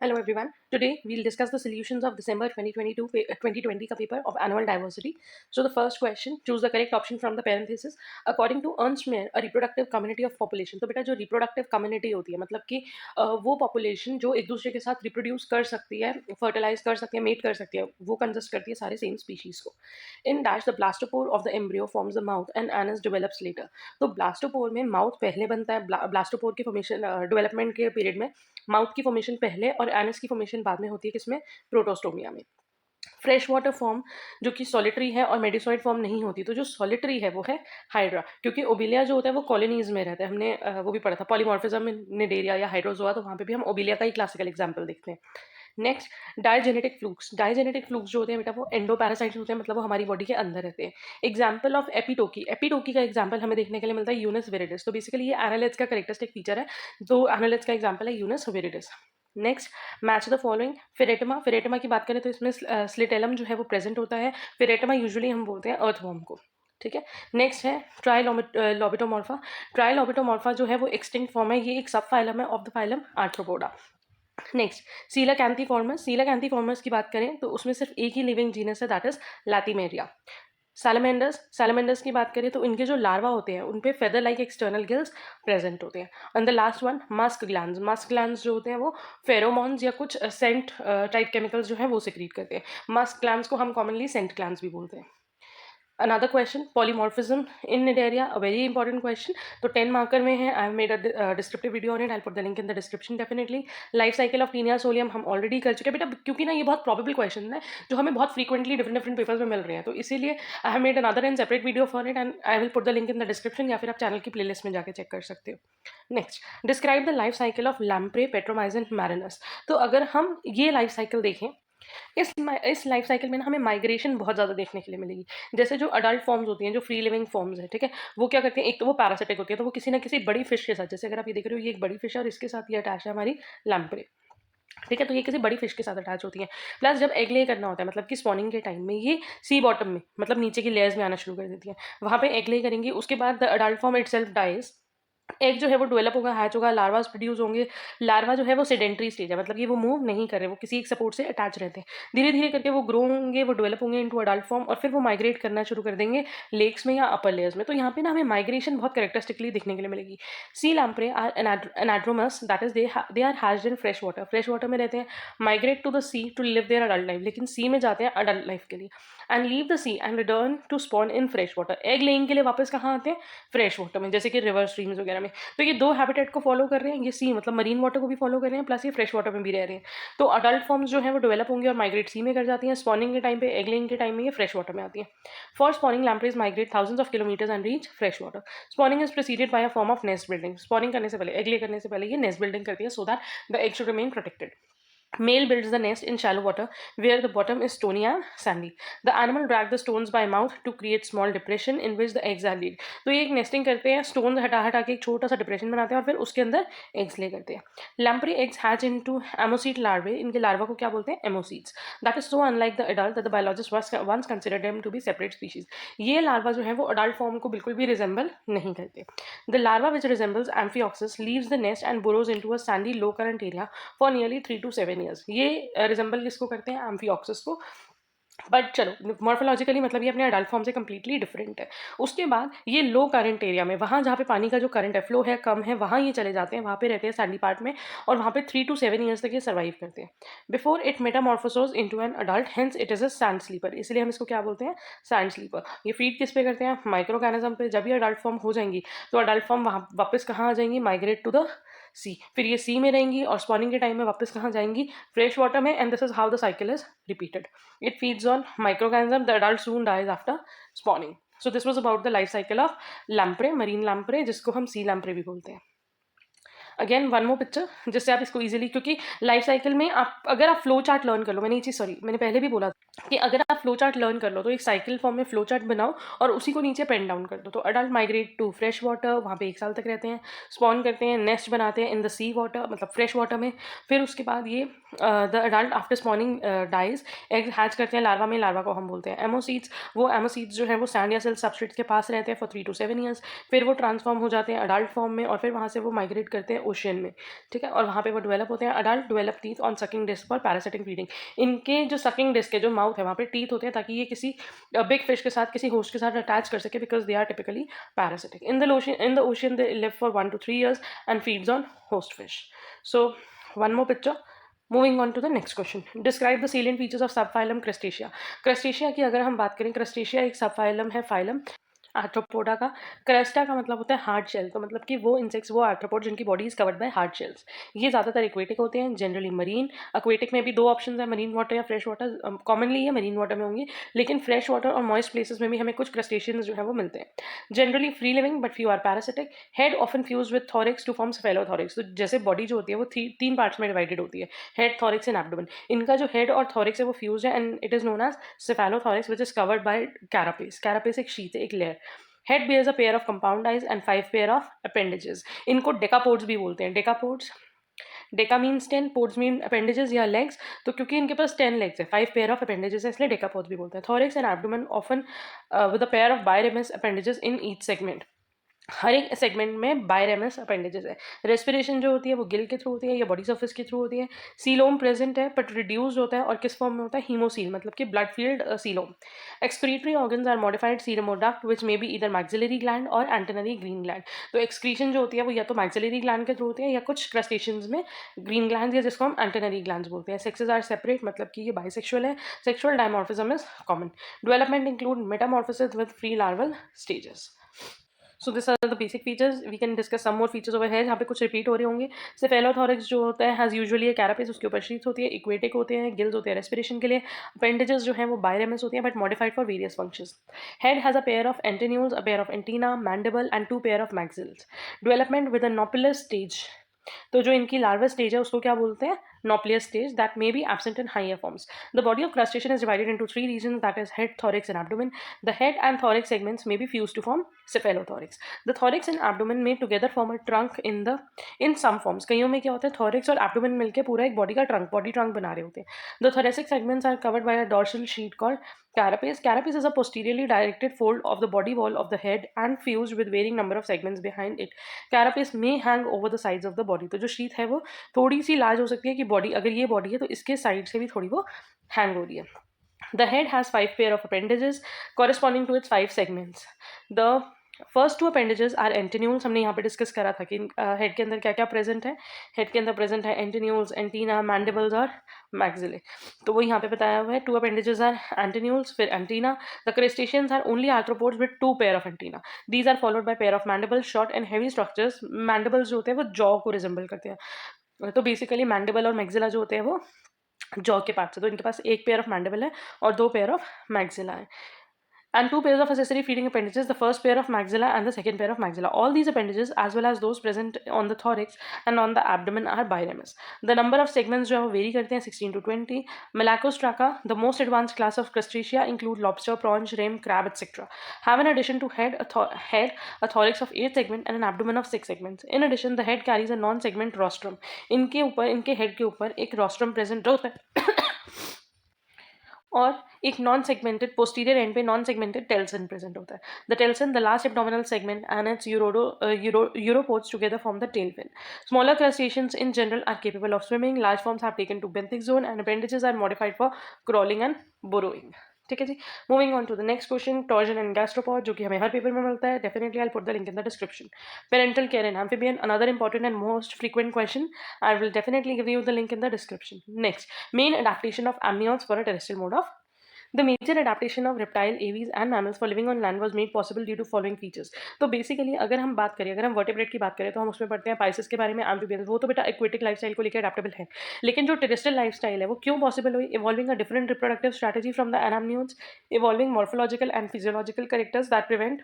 Hello everyone. Today we'll discuss the solutions of December 2020 का paper of animal diversity. So the first question, choose the correct option from the parenthesis. According to Ernst Mayr, a reproductive community of population. तो बेटा जो reproductive community होती है मतलब कि वो population जो एक दूसरे के साथ reproduce कर सकती है, fertilize कर सकती है, mate कर सकती है, वो consist करती है सारे same species को. In dash the blastopore of the embryo forms the mouth and anus develops later. तो blastopore में mouth पहले बनता है, blastopore की formation development के period में माउथ की फॉर्मेशन पहले और एनस की फॉर्मेशन बाद में होती है किसमें प्रोटोस्टोमिया में फ्रेश वाटर फॉर्म जो कि सॉलिटरी है और मेडिसॉइड फॉर्म नहीं होती तो जो सॉलिटरी है वो है हाइड्रा क्योंकि ओबिलिया जो होता है वो कॉलोनीज में रहता है हमने वो भी पढ़ा था पॉलीमॉर्फिज्म में नेडेरिया या हाइड्रोजोआ तो वहाँ पे भी हम ओबिलिया का ही क्लासिकल एग्जाम्पल देखते हैं नेक्स्ट डायजेनेटिक फ्लूक्स जो होते हैं बेटा वो एंडोपैरासाइट्स होते हैं मतलब वो हमारी बॉडी के अंदर रहते हैं एग्जाम्पल ऑफ एपिटोकी का एग्जाम्पल हमें देखने के लिए मिलता है यूनस विरिडिस तो बेसिकली ये एनालिड्स का करेक्टरिस्टिक फीचर है तो एनालिड्स का एग्जाम्पल है Eunice viridis next match the following Pheretima की बात करें तो इसमें स्लिटेलम जो है वो प्रेजेंट होता है फिरेटमा यूजुअली हम बोलते हैं अर्थवॉर्म को ठीक है नेक्स्ट है ट्राइलॉबिटोमॉर्फा जो है वो एक्सटिंक्ट फॉर्म है ये एक सब फाइलम है of the phylum Arthropoda next Coelacanthiformes की बात करें तो उसमें सिर्फ एक ही लिविंग जीनस है दैट इज लैटिमेरिया सैलमेंडर्स की बात करें तो इनके जो लार्वा होते हैं उन पे feather like external gills present होते हैं and the last one Musk glands जो होते हैं वो फेरोमोन्स या कुछ सेंट टाइप केमिकल्स जो है वो सिक्रीट करते हैं मस्क ग्लैंड्स को हम कॉमनली सेंट ग्लैंड्स भी बोलते हैं Another question, polymorphism in Nidaria, a very important question. तो 10 मार्कर में है. I have made a descriptive video on it. I'll put the link in the description definitely. Life cycle of Taenia solium हम already कर चुके हैं बेटा क्योंकि ना ये बहुत probable question है जो हमें बहुत frequently different papers में मिल रहे हैं तो इसीलिए I have made another and separate video for it and I will put the link in the description या फिर आप चैनल की playlist में जाके चेक कर सकते हो next describe the life cycle of lamprey Petromyzon marinus तो अगर हम ये लाइफ साइकिल देखें इस लाइफ साइकिल में ना हमें माइग्रेशन बहुत ज़्यादा देखने के लिए मिलेगी जैसे जो अडल्ट फॉर्म्स होती हैं जो फ्री लिविंग फॉर्म्स है ठीक है वो क्या करते हैं एक तो वो पैरासिटिक होती है तो वो किसी ना किसी बड़ी फिश के साथ जैसे अगर आप ये देख रहे हो ये एक बड़ी फिश है और इसके साथ ये अटैच है हमारी लैम्प्रे ठीक है तो ये किसी बड़ी फिश के साथ अटैच होती है प्लस जब एग ले करना होता है मतलब कि स्पॉनिंग के टाइम में ये सी बॉटम में मतलब नीचे की लेयर्स में आना शुरू कर देती है वहाँ पे एग ले करेंगी उसके बाद the adult form itself dies egg जो है वो डेवलप होगा हैच होगा लार्वास प्रोड्यूस होंगे लार्वा जो है वो सेडेंट्री स्टेज है मतलब कि वो मूव नहीं कर रहे वो किसी एक सपोर्ट से अटैच रहते हैं धीरे धीरे करके वो ग्रो होंगे वो डेवलप होंगे इनटू अडल्ट फॉर्म और फिर वो माइग्रेट करना शुरू कर देंगे लेक्स में या अपर लेयर्स में तो यहाँ पे ना हमें माइग्रेशन बहुत करेक्टरिस्टिकली देखने के लिए मिलेगी sea lamprey are anadromous that is they are hatched in fresh water में रहते हैं migrate to the sea to live their adult life लेकिन सी में जाते हैं अडल्ट लाइफ के लिए and leave the sea and return to spawn in fresh water egg laying के लिए वापस कहाँ आते हैं फ्रेश वाटर में जैसे कि रिवर स्ट्रीम्स वगैरह में तो ये दो हैबिटेट को फॉलो कर रहे हैं ये सी मतलब मरीन वाटर को भी फॉलो कर रहे हैं प्लस ये फ्रेश वाटर में भी रह रहे हैं तो अडल्ट फॉर्म्स जो है वो डेवलप होंगे और माइग्रेट सी में कर जाती हैं स्पॉनिंग के टाइम पे एग लेइंग के टाइम में ये फ्रेश वाटर में आती है for spawning lampreys migrate thousands of kilometres and reach fresh water spawning is preceded by a form of nest building spawning करने से पहले एग ले करने से पहले ये नेस्ट बिल्डिंग करती है so that the egg should remain protected Male builds the nest in shallow water where the bottom is stony and sandy. The animal drag the stones by mouth to create small depression in which the eggs are laid. तो ये एक nesting करते हैं stone हटा हटा के एक छोटा सा डिप्रेशन बनाते हैं और फिर उसके अंदर एग्स ले करते हैं lamprey eggs hatch into ammocoete larvae इनके लार्वा को क्या बोलते हैं ammocoetes that is so unlike the adult that the biologist once considered them to be separate species ये लार्वा जो है वो अडल्ट फॉर्म को बिल्कुल भी रिजेंबल नहीं करते the larva which resembles amphioxus leaves the nest and borrows into a Sandy low current area for nearly 3 to 7 years ये रिजेंबल किसको करते हैं एम्फिऑक्सिस को बट चलो मॉर्फोलॉजिकली मतलब ये अपने अडल्ट फॉर्म से कम्प्लीटली डिफरेंट है उसके बाद ये लो करंट एरिया में वहाँ जहाँ पे पानी का जो करंट है फ्लो है कम है वहाँ ये चले जाते हैं वहाँ पे रहते हैं सैंडी पार्ट में और वहाँ पे 3 to 7 years तक ये सर्वाइव करते हैं before it metamorphoses into an adult hence it is a sand sleeper इसलिए हम इसको क्या बोलते हैं सैंड स्लीपर ये फीड किस पे करते हैं माइक्रो ऑर्गेनिज्म पे जब ये अडल्ट फॉर्म हो जाएंगी तो अडल्ट फॉर्म वहाँ वापस कहाँ आ जाएंगी माइग्रेट टू द सी फिर ये सी में रहेंगी और स्पॉनिंग के टाइम में वापस कहाँ जाएंगी फ्रेश वाटर में and this is how the cycle is repeated it feeds on microorganism the adult soon dies after spawning so this was about the life cycle of lamprey marine lamprey जिसको हम sea lamprey भी बोलते हैं again one more picture जिससे आप इसको easily क्योंकि life cycle में आप अगर आप फ्लो चार्ट लर्न कर लो मैंने ये चीज़ सॉरी मैंने पहले भी बोला कि अगर आप फ्लो चार्ट लर्न कर लो तो एक साइकिल फॉर्म में फ्लो चार्ट बनाओ और उसी को नीचे पेन डाउन कर दो तो adult migrate to fresh water वहाँ पे 1 साल तक रहते हैं स्पॉन करते हैं नेस्ट बनाते हैं इन द सी वाटर मतलब फ्रेश वाटर में फिर उसके बाद ये the adult after spawning dies egg hatch करते हैं लार्वा में लार्वा को हम बोलते हैं एमोसीड्स वो एमोसीड्स जो है वो सैंड या सेल सबस्ट्रेट के पास रहते हैं फॉर 3 to 7 years फिर वो ट्रांसफॉर्म हो जाते हैं अडल्ट फॉर्म में और फिर वहाँ से वो माइग्रेट करते हैं ओशियन में, ठीक है, और वहाँ पे वो डेवलप होते हैं। Adult develop teeth on sucking disc for parasitic feeding. इनके जो सकिंग डिस्क है, जो माउथ है, वहाँ पे टीथ होते हैं ताकि ये किसी बिग फिश के साथ, किसी होस्ट के साथ अटैच कर सके, because they are typically parasitic. In the ocean they live for 1 to 3 years and feeds on host fish. So one more picture. Moving on to the next question. Describe the salient features of subphylum Crustacea. Crustacea की अगर हम बात करें, Crustacea एक subphylum है phylum arthropoda का। Cresta का मतलब होता है हार्ड शेल, तो मतलब कि वो इंसेक्ट्स, वो आर्थ्रोपोड जिनकी body is covered bye hard shells. ये ज़्यादातर एक्वेटिक होते हैं, जनरली मरीन। एक्वेटिक में भी दो ऑप्शन है, मरीन वाटर या फ्रेश वाटर। कॉमनली ये मरीन वाटर में होंगी, लेकिन फ्रेश वाटर और मॉइस्ट प्लेसेस में भी हमें कुछ क्रस्टेशियंस जो है वो मिलते हैं। Generally free living but few are parasitic. Head often fused with thorax to form cephalothorax. तो जैसे बॉडी जो होती है वो तीन पार्ट्स में डिवाइडेड होती है, हेड, थॉरिक्स एंड एब्डोमेन। इनका जो हेड और थॉरिक्स है वो फ्यूज है and it is known as cephalothorax which is covered by carapace. Carapace एक शीट है, एक layer. Head bears a pair of compound eyes and 5 pair of appendages. इनको डेकापोड्स भी बोलते हैं। Decapods, deca means 10, pods mean appendages या legs, तो क्योंकि इनके पास 10 लेग्स है, 5 पेयर ऑफ अपेंडेजेस है, इसलिए डेकापोड्स भी बोलते हैं। Thorax and abdomen often with a pair of biramous appendages in each segment. हर एक सेगमेंट में बायरेमस अपेंडेजेस है। रेस्पिरेशन जो होती है वो गिल के थ्रू होती है या बॉडी सर्फेस के थ्रू होती है। सीलोम प्रेजेंट है बट रिड्यूस्ड होता है, और किस फॉर्म में होता है? हीमोसील, मतलब कि blood filled coelom. Excretory organs are modified serum duct which may be इधर मैक्सिलरी ग्लैंड और एंटेनरी ग्रीन ग्लैंड। तो एक्सक्रीशन जो होती है वो या तो मैक्सिलरी ग्लैंड के थ्रू होती है या कुछ क्रस्टेशियंस में ग्रीन ग्लैंड, या जिसको हम एंटेनरी ग्लैंड बोलते हैं। सेक्सेस आर सेपरेट, मतलब कि ये बाइसेक्सुअल है। Sexual dimorphism is common. Development include metamorphosis with free larval stages. So this are the basic features. We can discuss some more features over है, जहाँ पे कुछ रिपीट हो रहे होंगे। सेफेलोथॉरिक्स जो होता है हैज़ यूजुअली ए कैरापेस, उसके ऊपर शीट्स होती है। इक्वेटिक होते हैं, गिल्स होते हैं रेस्पिरेशन के लिए। अपेंडेजेस जो हैं वो बायरेमस होती हैं but modified for various functions. Head has a pair of antennules, a pair of antenna, mandible and 2 pair of maxillae. Development with a nauplius stage. तो जो इनकी लार्वा स्टेज है उसको क्या बोलते हैं? Nauplius stage, that may be absent in higher forms. The body of crustacean is divided into 3 regions, that is head, thorax and abdomen. The head and thorax segments may be fused to form cephalothorax. The thorax and abdomen may together form a trunk in some forms. कईयों में क्या होता है, thorax और abdomen मिलके पूरा एक body का trunk, body trunk बना रहे होते हैं। The thoracic segments are covered by a dorsal sheet called carapace. Carapace is a posteriorly directed fold of the body wall of the head and fused with varying number of segments behind it. Carapace may hang over the sides of the body. तो जो sheath है वो थोड़ी सी large हो सकती है कि body, अगर ये बॉडी है तो इसके साइड से भी थोड़ी वो हैंग हो रही है। The head has 5 pair of appendages corresponding to its 5 segments. The first 2 appendages are antennules. हमने यहाँ पे डिस्कस करा था कि हेड के अंदर क्या क्या प्रेजेंट है। हेड के अंदर प्रेजेंट है एंटेन्यूल्स, एंटीना, मैंडिबल्स और मैक्सिले। तो वो यहाँ पे बताया हुआ है। 2 appendages आर एंटेन्यूल्स, फिर antenna. The crustaceans are only arthropods with 2 pair of antenna. These are followed by pair of mandibles, short and heavy structures. Mandibles जो होते हैं वो जॉ को रिजेंबल करते हैं। तो बेसिकली मैंडिबल और मैक्सिला जो होते हैं वो जॉ के पार्ट से, तो इनके पास एक पेयर ऑफ मैंडिबल है और 2 पेयर ऑफ मैक्सिला है। And 2 pairs of accessory feeding appendages, the first pair of maxilla and the second pair of maxilla. All these appendages, as well as those present on the thorax and on the abdomen, are biramous. The number of segments जो है वो very करते हैं, 16 to 20. Malacostraca, the most advanced class of crustacea, include lobster, prawn, shrimp, crab, etc. Have in addition to head, a thorax of 8 segments and an abdomen of 6 segments. In addition, the head carries a non-segment rostrum. इनके ऊपर, इनके head के ऊपर एक rostrum present होता है और एक नॉन सेगमेंटेड पोस्टीरियर एंड पे नॉन सेगमेंटेड टेल्सन प्रेजेंट होता है। The telson, the last abdominal segment and its uropods together form the tail fin. Smaller crustaceans in general are capable of swimming. Large forms have taken to benthic zone and appendages are modified for crawling and burrowing. ठीक है जी। Moving on to the next question, torsion and gastropod, जो कि हमें हर पेपर में मिलता है। Definitely I put the link in the description. Parental care in amphibian, another important and most frequent question. I will definitely give you the link in the description. Next, main adaptation of amniotes for a terrestrial mode of The major adaptation of reptile, aves and mammals for living on land was made possible due to following features. तो basically अगर हम बात करें, अगर हम vertebrate की बात करें तो हम उसमें पढ़ते हैं पाइसेस के बारे में, एम्फीबियंस, वो तो बेटा एक्वेटिक लाइफस्टाइल को लेकर अडेप्टेबल है। लेकिन जो टेरेस्ट्रियल लाइफस्टाइल है वो क्यों पॉसिबल हुई? Evolving a different reproductive strategy from the anamniotes, evolving morphological and physiological characters that prevent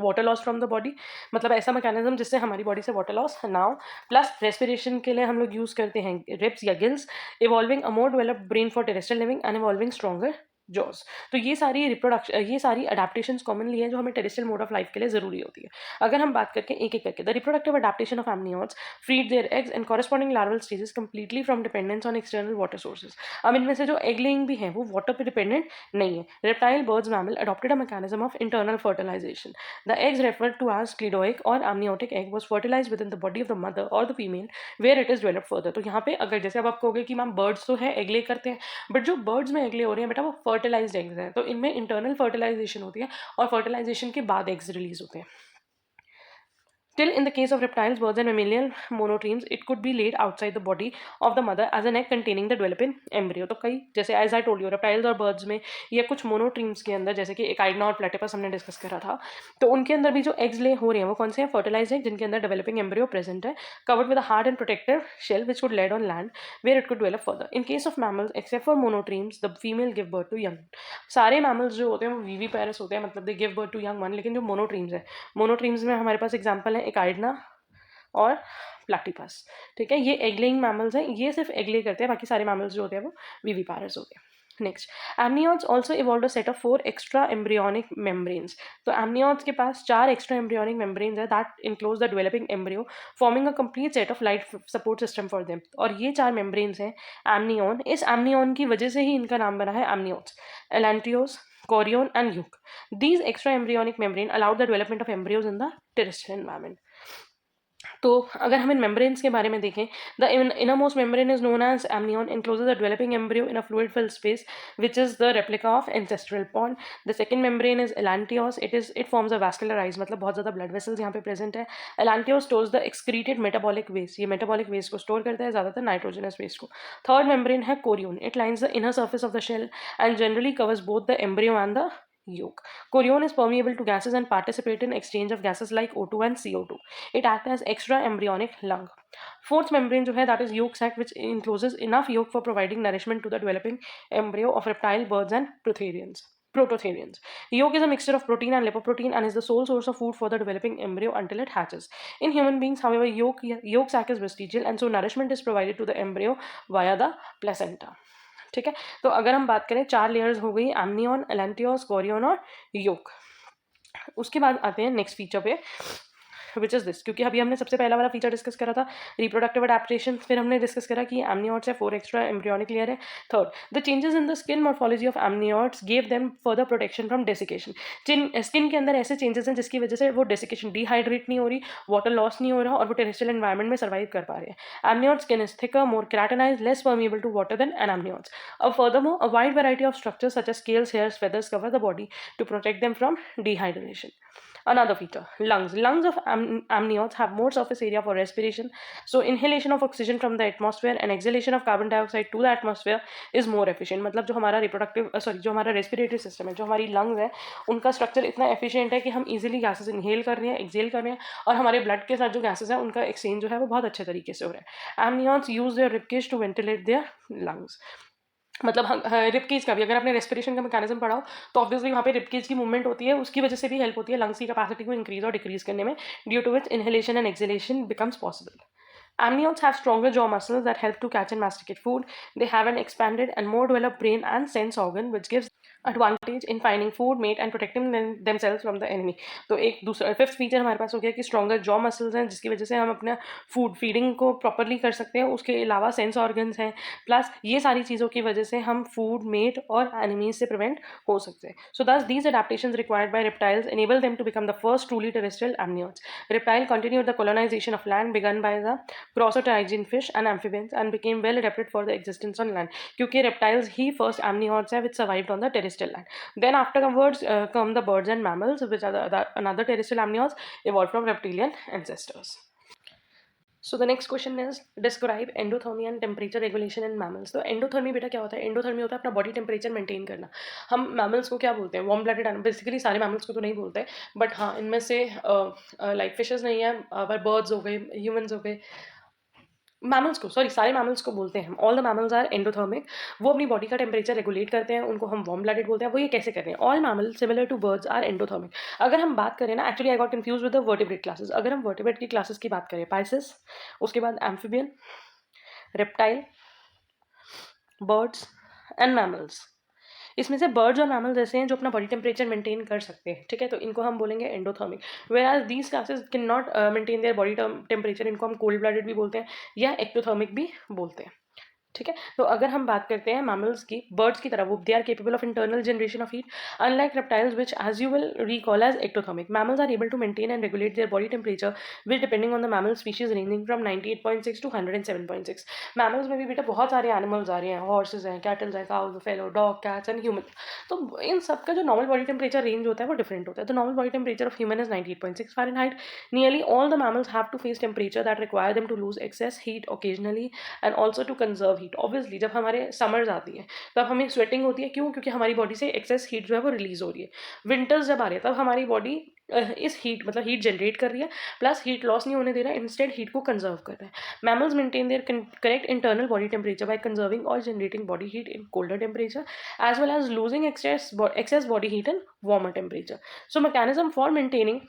water loss from the body, मतलब ऐसा मैकेनिज्म जिससे हमारी बॉडी से वाटर लॉस ना हो। प्लस रेस्पिरेशन के लिए हम लोग यूज़ करते हैं रिब्स या gills. Evolving a more developed brain for terrestrial living and evolving stronger jaws. तो ये सारी अडेप्टेशंस कॉमनली है जो हमें टेरेस्ट्रियल मोड ऑफ लाइफ के लिए जरूरी होती है। अगर हम बात करके एक एक करके, the reproductive adaptation of amniotes freed their eggs and corresponding larval stages completely from dependence on external water sources. अब इनमें से जो एग लेइंग भी है वो वाटर पे डिपेंडेंट नहीं है। Reptile, birds, mammal adopted a mechanism of internal fertilisation. The eggs referred to as cleidoic और amniotic egg was fertilized within the body of the mother or the female where it is developed further। तो यहाँ पे अगर जैसे अब आप कहोगे कि मैम बर्ड्स तो है एग ले करते हैं, बट जो बर्ड्स में एग ले हो रहे हैं बेटा वो फर्टिलाइज्ड एग्स हैं, तो इनमें इंटरनल फर्टिलाइजेशन होती है और फर्टिलाइजेशन के बाद एग्स रिलीज होते हैं। Still, in the case of reptiles, birds, and mammalian monotremes, it could be laid outside the body of the mother as an egg containing the developing embryo। तो कई जैसे as I told you reptiles और birds में या कुछ monotremes के अंदर जैसे कि एकाइडना और प्लेटिपस हमने डिस्कस करा था, तो उनके अंदर भी जो एग्स ले हो रहे हैं वो कौन से हैं? फर्टिलाइज एग जिनके अंदर डेवलपिंग एम्ब्रियो प्रेजेंट है, covered with a hard and protective shell which could laid on land where it could develop further. In case of mammals except for monotremes the female give birth to young. सारे mammals जो होते हैं वो viviparous होते हैं, मतलब they give birth to young one, लेकिन जो मोनोट्रीम्स है, मोनोट्रीम्स में हमारे पास एग्जाम्पल है एकाइडना और प्लैटिपस। ठीक है, ये एग लेइंग मैमल्स हैं, ये सिर्फ एग ले करते हैं, बाकी सारे मैमल्स जो होते हैं वो विविपारस होते हैं। Next, amniotes also evolve a set of 4 extra embryonic membranes. तो एमनियोट्स के पास 4 एक्स्ट्रा एम्ब्रियोनिक मेम्ब्रेन्स है that enclose the developing embryo forming a complete set of life support system for them. और ये 4 मेम्ब्रेन्स हैं एमनियोन, इस amnion की वजह से ही इनका नाम बना है amniotes, allantois, chorion and yolk. These extra embryonic membrane allowed the development of embryos in the terrestrial environment। तो अगर हम इन मेम्ब्रेन्स के बारे में देखें, the innermost membrane is known as amnion, encloses a developing embryo in a fluid filled space which is the replica of ancestral pond। The second membrane is elantios, it forms a vascularized, मतलब बहुत ज़्यादा blood vessels यहाँ पे present है। elantios stores the excreted metabolic waste, ये metabolic waste को store करता है, ज़्यादातर nitrogenous waste को। Third membrane है chorion, it lines the inner surface of the shell and generally covers both the embryo and the yolk। Chorion is permeable to gases and participate in exchange of gases like O2 and CO2। It acts as extra embryonic lung। Fourth membrane जो है that is yolk sac which encloses enough yolk for providing nourishment to the developing embryo of reptile, birds and prototherians। Yolk is a mixture of protein and lipoprotein and is the sole source of food for the developing embryo until it hatches। In human beings, however, yolk sac is vestigial and so nourishment is provided to the embryo via the placenta। ठीक है, तो अगर हम बात करें 4 layers हो गई, amnion, एलेंटियोस, Korean और योक। उसके बाद आते हैं नेक्स्ट फीचर पे विच इज़ दिस, क्योंकि अभी हमने सबसे पहला वाला फीचर डिस्कस करा था रिप्रोडक्टिव अडेप्टेशन, फिर हमने डिस्कस करा कि एमनियोट्स है 4 एक्स्ट्रा एम्ब्रियोनिक लेयर है। Third, the changes in the skin morphology of amniotes gave them further protection from desiccation. Skin के अंदर ऐसे चेंजेस हैं जिसकी वजह से वो डेसिकेशन, डिहाइड्रेट नहीं हो रही, वाटर लॉस नहीं हो रहा और वो टेरेस्ट्रियल एनवायरमेंट में सर्वाइव कर पा रहे हैं। Amniote skin is thicker, more keratinized, less permeable to water than anamniotes. अब furthermore a wide variety of structures such as scales, hairs, feathers cover the body to protect them from dehydration। Another feature, lungs of amniotes have more surface area for respiration, so inhalation of oxygen from the atmosphere and exhalation of carbon dioxide to the atmosphere is more efficient। मतलब जो हमारा जो हमारा respiratory system है, जो हमारी lungs है, उनका स्ट्रक्चर इतना एफिशिएंट है कि हम इजीली गैसेस इनहेल कर रहे हैं, एक्सेल कर रहे हैं और हमारे ब्लड के साथ जो गैसेस हैं उनका एक्सचेंज जो है वो बहुत अच्छे तरीके से हो रहा है। Amniotes use their ribcage to ventilate their lungs. मतलब रिबकेज का भी अगर आपने रेस्पिरेशन का मैकेनिज्म पढ़ा हो तो ऑब्वियसली वहाँ पे रिबकेज की मूवमेंट होती है, उसकी वजह से भी हेल्प होती है लंग्स की कैपेसिटी को इंक्रीज और डिक्रीज करने में, due to which inhalation and exhalation becomes possible. Amniotes have stronger jaw muscles that help to catch and masticate food. They have an expanded and more developed brain and sense organ, which gives advantage in finding food, mate and protecting themselves from the enemy। तो एक दूसरा fifth feature हमारे पास हो गया कि stronger jaw muscles हैं जिसकी वजह से हम अपना फूड फीडिंग को प्रॉपरली कर सकते हैं। उसके अलावा सेंस ऑर्गन्स हैं, प्लस ये सारी चीज़ों की वजह से हम फूड, मेट और एनिमीज से प्रिवेंट हो सकते हैं। सो दस these adaptations required by reptiles enable them to become the first truly terrestrial amniotes। Reptile continued the colonization of land begun by the prosopterygian fish and amphibians and became well adapted for the existence on land, क्योंकि reptiles ही first amniotes हैं which survived on the terrestrial land। Then afterwards come the birds and mammals, which are another terrestrial amniotes evolved from reptilian ancestors। So the next question is describe endothermy and temperature regulation in mammals. तो endothermy बेटा क्या होता है? Endothermy होता है अपना body temperature maintain करना। हम मैमल्स को क्या बोलते हैं? Warm blooded animal. बेसिकली सारे मैमल्स को तो नहीं बोलते, बट हाँ इनमें से लाइक फिशेस नहीं है, पर बर्ड्स हो गए, ह्यूमंस हो गए, मैमल्स को, सॉरी सारे मैमल्स को बोलते हैं हम, all the mammals are endothermic. वो अपनी बॉडी का टेम्परेचर रेगुलेट करते हैं, उनको हम वार्म ब्लडेड बोलते हैं। वो ये कैसे करते हैं? All mammals similar to birds are endothermic. अगर हम बात करें ना, actually I got confuse with the vertebrate classes. अगर हम वर्टिब्रेट की क्लासेस की बात करें, पाइसेस, उसके बाद amphibian, reptile, birds and mammals, इसमें से बर्ड्स और मैमल्स ऐसे हैं जो अपना बॉडी टेम्परेचर मेंटेन कर सकते हैं, ठीक है, तो इनको हम बोलेंगे endothermic. Whereas these classes can not maintain their body temperature, इनको हम कोल्ड ब्लडेड भी बोलते हैं या एक्टोथर्मिक भी बोलते हैं, ठीक है। तो अगर हम बात करते हैं मैमल्स की, बर्ड्स की तरह, वो they are capable of internal generation of heat, unlike reptiles which as you will recall as ectothermic. Mammals are able to maintain and regulate their body temperature which depending on the mammal species ranging from 98.6 to 107.6। Mammals में भी बेटा बहुत सारे animals आ रहे हैं, horse's हैं, cattles हैं, cows, fellow, dog, cats and human. तो इन सबका जो नॉर्मल बॉडी टेम्परेचर रेंज होता है वो डिफरेंट होता है। तो normal body temperature of human is 98.6 Fahrenheit। Nearly all the mammals have to face temperature that require them to lose excess heat occasionally and also to conserve heat। Obviously जब हमारे summers आती है तब हमें sweating होती है, क्यों? क्योंकि हमारी बॉडी से एक्सेस हीट जो है वो रिलीज हो रही है। विंटर्स जब आ रही है तब हमारी बॉडी इस हीट मतलब हीट जनरेट कर रही है, प्लस हीट लॉस नहीं होने दे रहा है, इंस्टेड हीट को कंजर्व कर रहा है। Mammals maintain their correct internal body temperature by conserving और generating body heat in colder temperature as well as losing excess body heat in warmer temperature। So mechanism for maintaining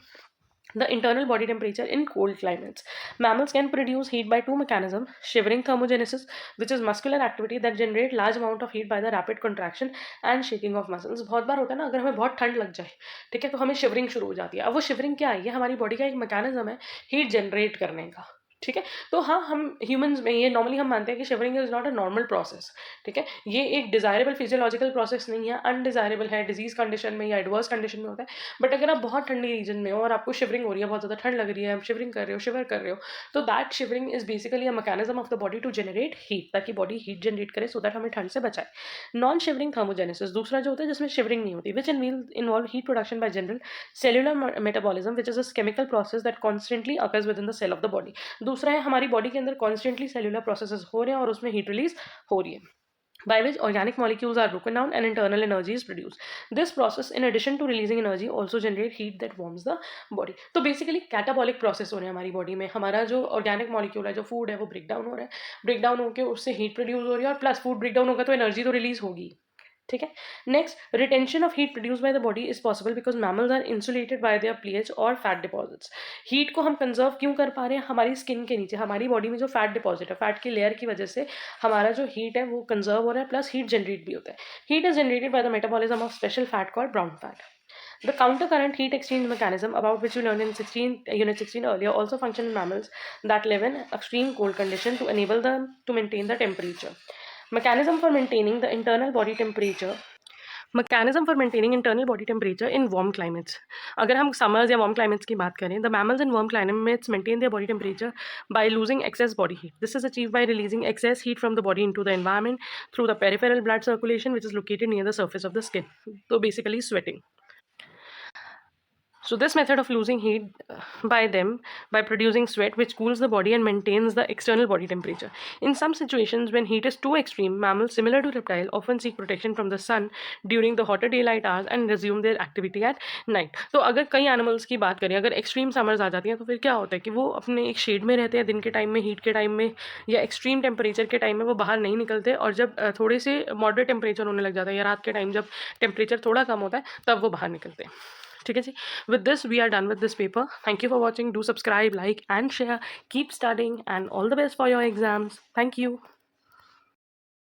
the internal body temperature in cold climates. Mammals can produce heat by two mechanisms: shivering thermogenesis, which is muscular activity that generate large amount of heat by the rapid contraction and shaking of muscles। बहुत बार होता है ना, अगर हमें बहुत ठंड लग जाए, ठीक है, तो हमें शिवरिंग शुरू हो जाती है। अब वो शिवरिंग क्या है? ये हमारी बॉडी का एक मैकेनिज्म है हीट जनरेट करने का, ठीक है। तो हाँ, हम ह्यूमंस में ये नॉर्मली हम मानते हैं कि shivering is not a normal process, ठीक है, ये एक डिजायरेबल फिजियोलॉजिकल प्रोसेस नहीं है, अनडिजायरेबल है, डिजीज कंडीशन में या एडवर्स कंडीशन में होता है। बट अगर आप बहुत ठंडी रीजन में हो और आपको शिवरिंग हो रही है, बहुत ज़्यादा ठंड लग रही है, आप शिवरिंग कर रहे हो, शिवर कर रहे हो, तो that shivering is basically a mechanism of the body to generate heat, ताकि बॉडी हीट जनरेट करे सो दैट हमें ठंड से बचाए। नॉन शिवरिंग थर्मोजेनेसिस दूसरा जो होता है जिसमें शिवरिंग नहीं होती, which involve heat production by general cellular metabolism, which is a chemical process that constantly occurs within the cell of the body. दूसरा है हमारी बॉडी के अंदर कॉन्स्टेंटली सेल्युलर प्रोसेसेस हो रहे हैं और उसमें हीट रिलीज हो रही है, by which organic molecules are broken down and internal energy is produced। This process, in addition to releasing energy, also generate heat that warms the body। तो basically catabolic process हो रहे हैं हमारी body में। हमारा जो ऑर्गेनिक मॉलिक्यूल है, जो फूड है, वो ब्रेक डाउन हो रहा है, ब्रेक डाउन होकर उससे हीट प्रोड्यूस हो रही है, और प्लस फूड ब्रेक डाउन होगा तो एनर्जी तो रिलीज होगी, ठीक है। Next, retention of heat produce by the body is possible because mammals are insulated by their plates और फैट डिपॉजिट्स। हीट को हम कंजर्व क्यों कर पा रहे हैं? हमारी स्किन के नीचे, हमारी बॉडी में जो फैट डिपॉजिट है, फैट की लेयर की वजह से हमारा जो हीट है वो कंजर्व हो रहा है, प्लस हीट जनरेट भी होता है। Heat is generated by the metabolism of special fat called brown fat. The counter current heat exchange mechanism, about which we learned in unit 16 earlier, also function in mammals that live in extreme cold condition to enable them to maintain the temperature। Mechanism for maintaining the internal body temperature, mechanism for maintaining internal body temperature in warm climates. अगर हम summers या warm climates की बात करें, the mammals in warm climates maintain their body temperature by losing excess body heat. This is achieve by releasing excess heat from the body into the environment through the peripheral blood circulation which is located near the surface of the skin. तो basically sweating. So this method of losing heat by them by producing sweat, which cools the body and maintains the external body temperature। In some situations when heat is too extreme, mammals similar to reptile often seek protection from the sun during the hotter daylight hours and resume their activity at night। तो अगर कई animals की बात करें, अगर extreme summers आ जाती हैं तो फिर क्या होता है कि वो अपने एक शेड में रहते हैं दिन के टाइम में, हीट के टाइम में, या एक्सट्रीम टेम्परेचर के टाइम में वो बाहर नहीं निकलते, और जब थोड़े से मॉडरेट टेम्परेचर होने लग जाता है या रात के टाइम जब टेम्परेचर थोड़ा कम होता है तब वो बाहर निकलते हैं, ठीक है जी। With this we are done with this paper. Thank you for watching. Do subscribe, like and share. Keep studying and all the best for your exams. Thank you.